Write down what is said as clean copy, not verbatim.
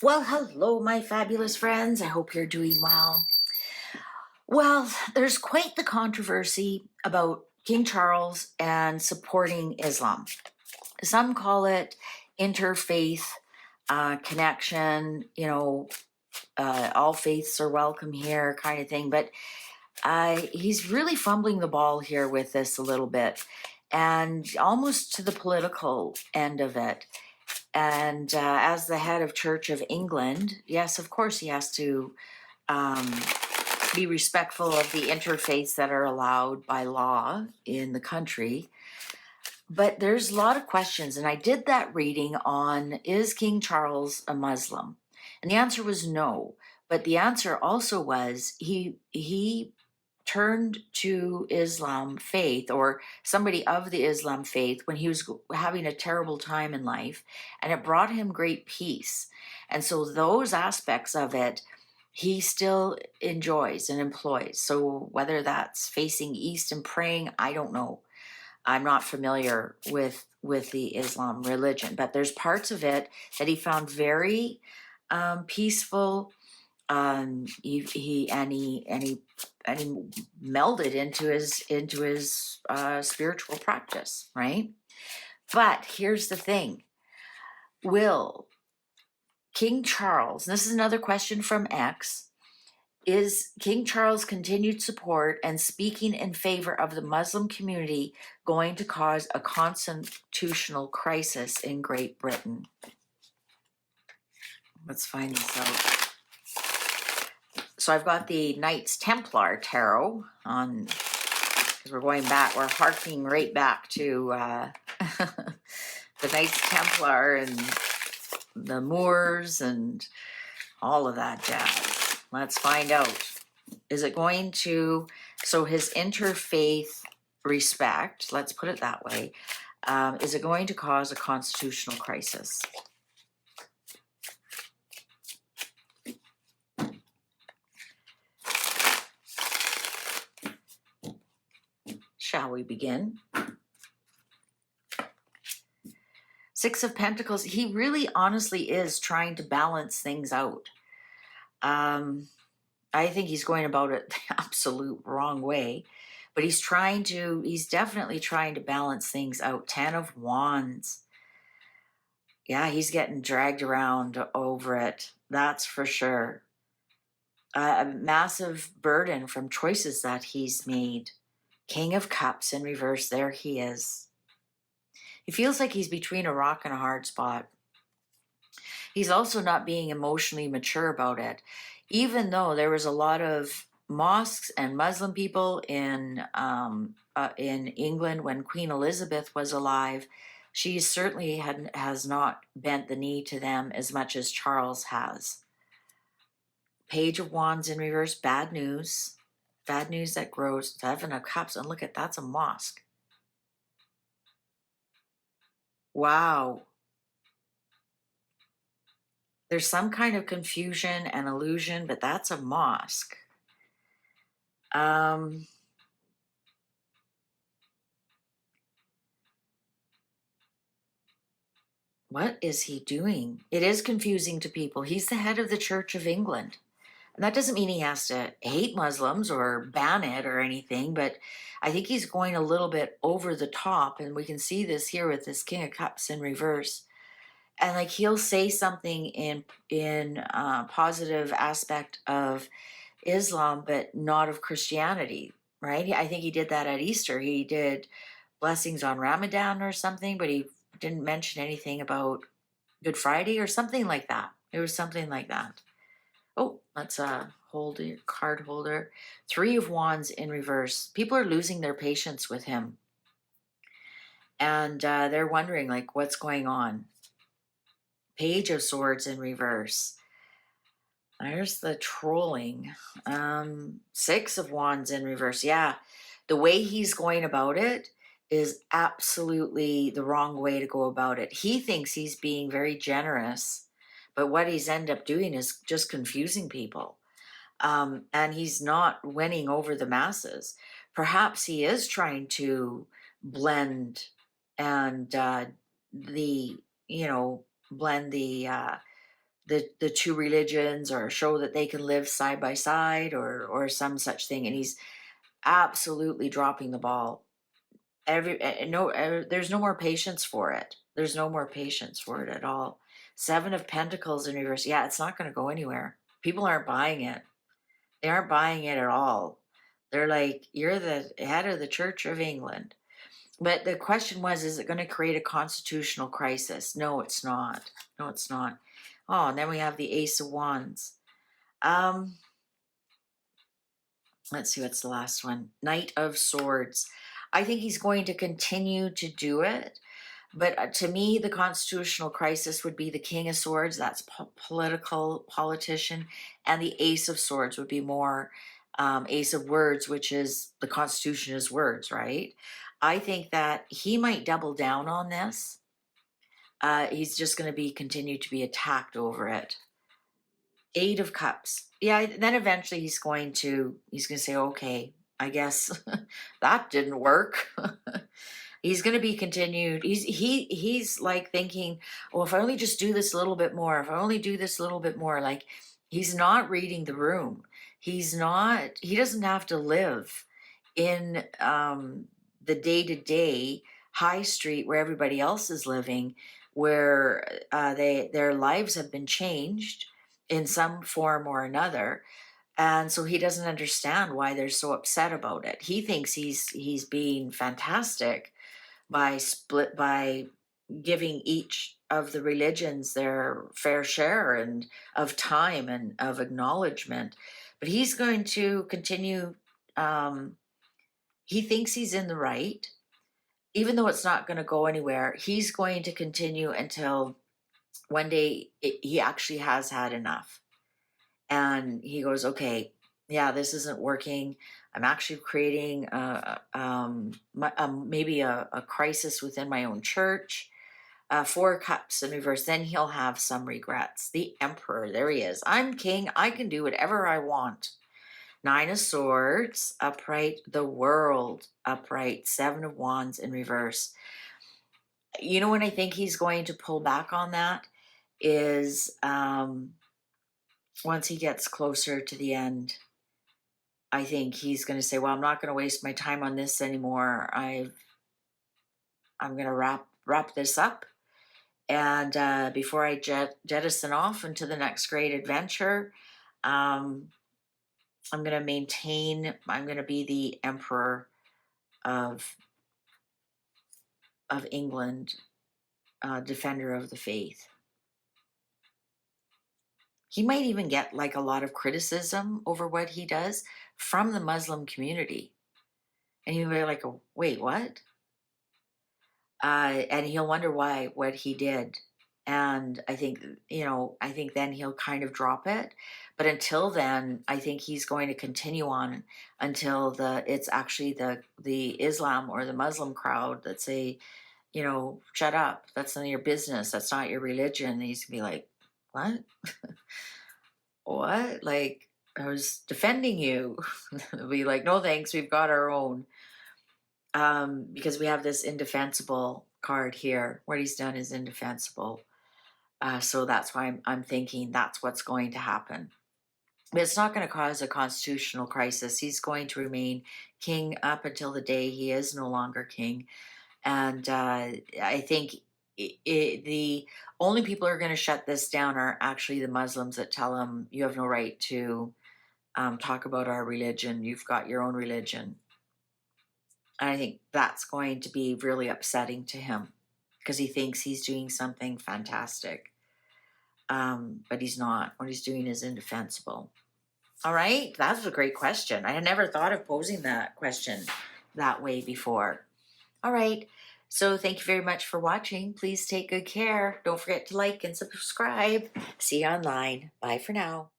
Well, hello, my fabulous friends. I hope you're doing well. Well, there's quite the controversy about King Charles and supporting Islam. Some call it interfaith connection, all faiths are welcome here kind of thing. But he's really fumbling the ball here with this a little bit and almost to the political end of it. And as the head of Church of England, yes, of course, he has to um, be respectful of the interfaiths that are allowed by law in the country. But there's a lot of questions, and I did that reading on, is King Charles a Muslim? And the answer was no. But the answer also was he turned to Islam faith, or somebody of the Islam faith, when he was having a terrible time in life, and it brought him great peace. And so those aspects of it he still enjoys and employs. So whether that's facing east and praying, I don't know. I'm not familiar with the Islam religion, but there's parts of it that he found very peaceful. He melded into his spiritual practice, right? But here's the thing: will King Charles? This is another question from X. Is King Charles' continued support and speaking in favor of the Muslim community going to cause a constitutional crisis in Great Britain? Let's find this out. So I've got the Knights Templar Tarot on, because we're going back, we're harking right back to the Knights Templar and the Moors and all of that jazz. Let's find out. Is it going to, so his interfaith respect, let's put it that way, is it going to cause a constitutional crisis? Shall we begin? Six of Pentacles, he really honestly is trying to balance things out. I think he's going about it the absolute wrong way, but he's definitely trying to balance things out. 10 of Wands. Yeah, he's getting dragged around over it. That's for sure. A massive burden from choices that he's made. King of Cups in reverse. There he is. He feels like he's between a rock and a hard spot. He's also not being emotionally mature about it. Even though there was a lot of mosques and Muslim people in England when Queen Elizabeth was alive, she certainly has not bent the knee to them as much as Charles has. Page of Wands in reverse, bad news. Bad news that grows. 7 of Cups, and look at, that's a mosque. Wow. There's some kind of confusion and illusion, but that's a mosque. What is he doing? It is confusing to people. He's the head of the Church of England. And that doesn't mean he has to hate Muslims or ban it or anything, but I think he's going a little bit over the top. And we can see this here with this King of Cups in reverse. And like he'll say something in positive aspect of Islam, but not of Christianity, right? I think he did that at Easter. He did blessings on Ramadan or something, but he didn't mention anything about Good Friday or something like that. It was something like that. Oh, let's hold your card holder. 3 of Wands in reverse. People are losing their patience with him. And they're wondering, like, what's going on? Page of Swords in reverse. There's the trolling. 6 of Wands in reverse. Yeah, the way he's going about it is absolutely the wrong way to go about it. He thinks he's being very generous, but what he's ended up doing is just confusing people. And he's not winning over the masses. Perhaps he is trying to blend and blend the the two religions, or show that they can live side by side, or some such thing. And he's absolutely dropping the ball. There's no more patience for it. There's no more patience for it at all. Seven of Pentacles in reverse. Yeah, it's not going to go anywhere. People aren't buying it. They aren't buying it at all. They're like, you're the head of the Church of England. But the question was, is it going to create a constitutional crisis? No, it's not. No, it's not. Oh, and then we have the Ace of Wands. Let's see, what's the last one? Knight of Swords. I think he's going to continue to do it. But to me, the constitutional crisis would be the King of Swords. That's politician. And the Ace of Swords would be more Ace of Words, which is the Constitution is words, right? I think that he might double down on this. He's just going to be continue to be attacked over it. Eight of Cups. Yeah, then eventually he's going to say, okay, I guess that didn't work. He's going to be continued. He's like thinking, oh, if I only just do this a little bit more, if I only do this a little bit more, like he's not reading the room. He doesn't have to live in the day-to-day high street where everybody else is living, where their lives have been changed in some form or another. And so he doesn't understand why they're so upset about it. He thinks he's being fantastic by giving each of the religions their fair share and of time and of acknowledgement. But he's going to continue. He thinks he's in the right, even though it's not going to go anywhere. He's going to continue until one day he actually has had enough. And he goes, okay, yeah, this isn't working. I'm actually creating maybe a crisis within my own church. Four Cups in reverse. Then he'll have some regrets. The Emperor, there he is. I'm king. I can do whatever I want. Nine of Swords, upright. The World, upright. Seven of Wands in reverse. You know when I think he's going to pull back on that is once he gets closer to the end. I think he's going to say, well, I'm not going to waste my time on this anymore. I'm going to wrap this up. And before I jettison off into the next great adventure, I'm going to I'm going to be the Emperor of England, defender of the faith. He might even get like a lot of criticism over what he does from the Muslim community. And he'll be like, wait, what? And he'll wonder what he did. And I think then he'll kind of drop it. But until then, I think he's going to continue on until it's actually the Islam or the Muslim crowd that say, shut up. That's none of your business. That's not your religion. And he's gonna be like, what? What? Like, I was defending you. They'll be like, no thanks, we've got our own. Because we have this indefensible card here. What he's done is indefensible. So that's why I'm thinking that's what's going to happen. But it's not going to cause a constitutional crisis. He's going to remain king up until the day he is no longer king. And I think the only people who are going to shut this down are actually the Muslims that tell him, you have no right to talk about our religion. You've got your own religion. And I think that's going to be really upsetting to him because he thinks he's doing something fantastic. But he's not. What he's doing is indefensible. All right. That was a great question. I had never thought of posing that question that way before. All right. So thank you very much for watching. Please take good care. Don't forget to like and subscribe. See you online. Bye for now.